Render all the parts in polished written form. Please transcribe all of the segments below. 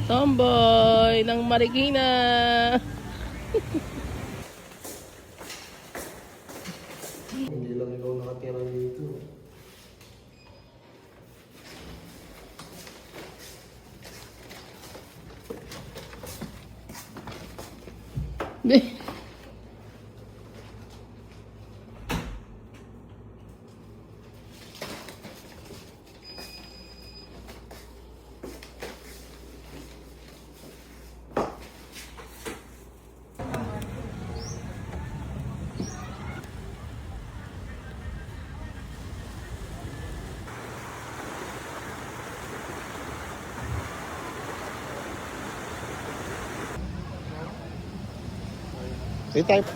Tomboy ng Marikina. Hindi lang ikaw nakatira dito. type.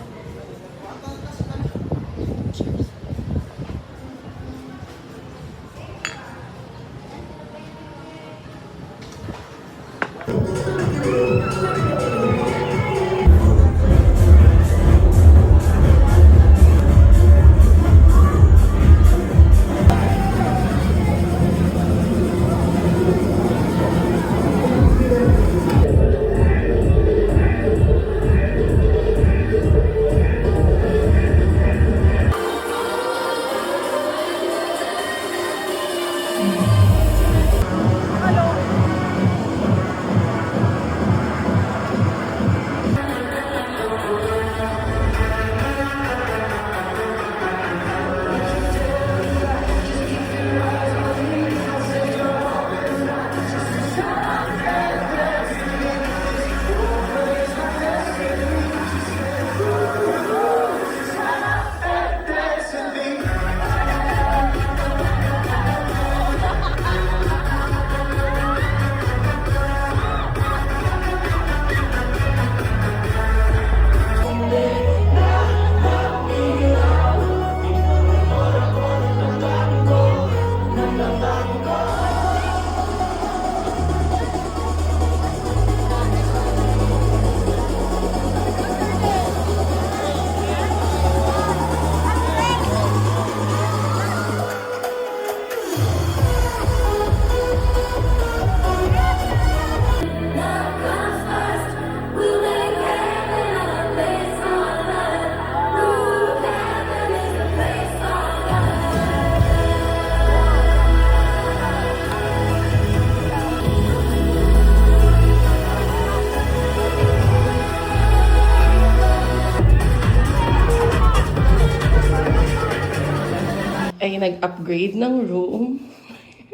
Ay nag-upgrade ng room.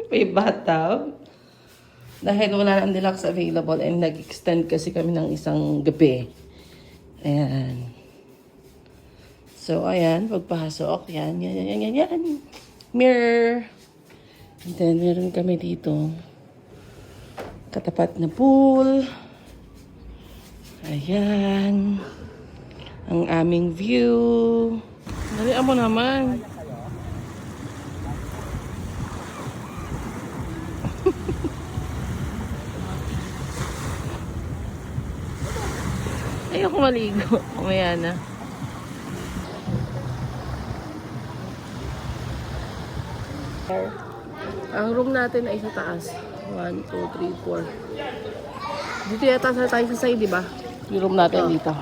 May bathtub. Dahil wala nang deluxe available and nag-extend kasi kami ng isang gabi. Ayan. So, ayan. Pagpasok. Yan. Mirror. And then, meron kami dito. Katapat na pool. Ayan. Ang aming view. Dalian mo naman. Ayoko maligo. Umaya na. Ang room natin ay sa taas. 1, 2, 3, 4. Dito yata sa tayo sa side, di ba? Yung room natin dito.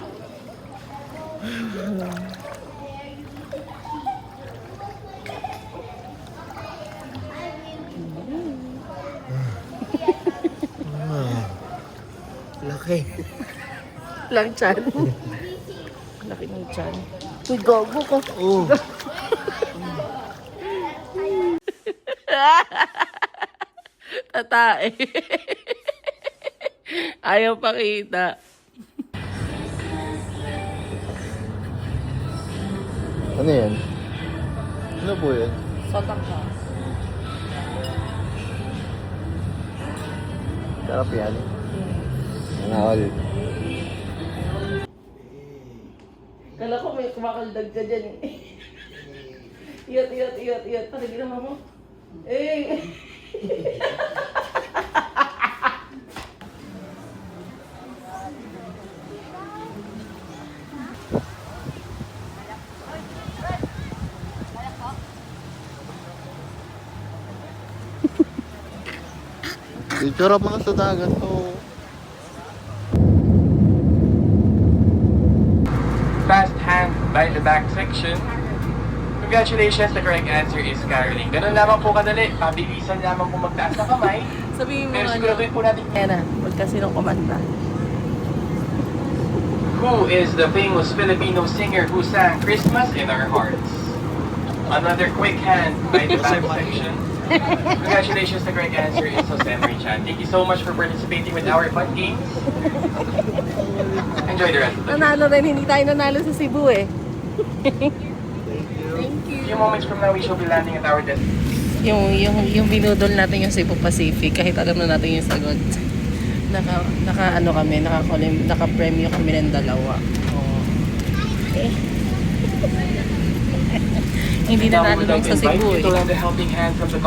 Laki. Lang chan. Laki ng chan. Uy, gago ka. Oh. Tatae. Ayaw pakita. Ano yan? Ano po yan? Sotak ka. Sarap yan. Nanawal. Kala ko may kumakaldag ka dyan eh. Iyot. Para ginawa mo. Eh. Picture mo na sa dagat to. Fast hand by the back section. Congratulations, the correct answer is Caroling. Ganun lamang po kadali. Pabilisan lamang po magtaas na kamay. Sabihin mo Pero ano. siguraduhin po natin Ayan na, huwag kasi nung kumanta. who is the famous Filipino singer who sang Christmas in Our Hearts. Another quick hand by the back section. Congratulations, the correct answer is Jose Marie Chan. Thank you so much for participating with our fun games. Enjoy the rest of the day. Nanalo rin, hindi tayo nanalo sa Cebu eh. A few moments from now, we shall be landing at our destination. Yung binudol natin yung Cebu Pacific, kahit alam na natin yung sagot. Naka-premyo kami ng dalawa. Oh. Eh. Hindi na Now, we would nanalo like sa to invite Cebu you eh. to lend a helping hand from the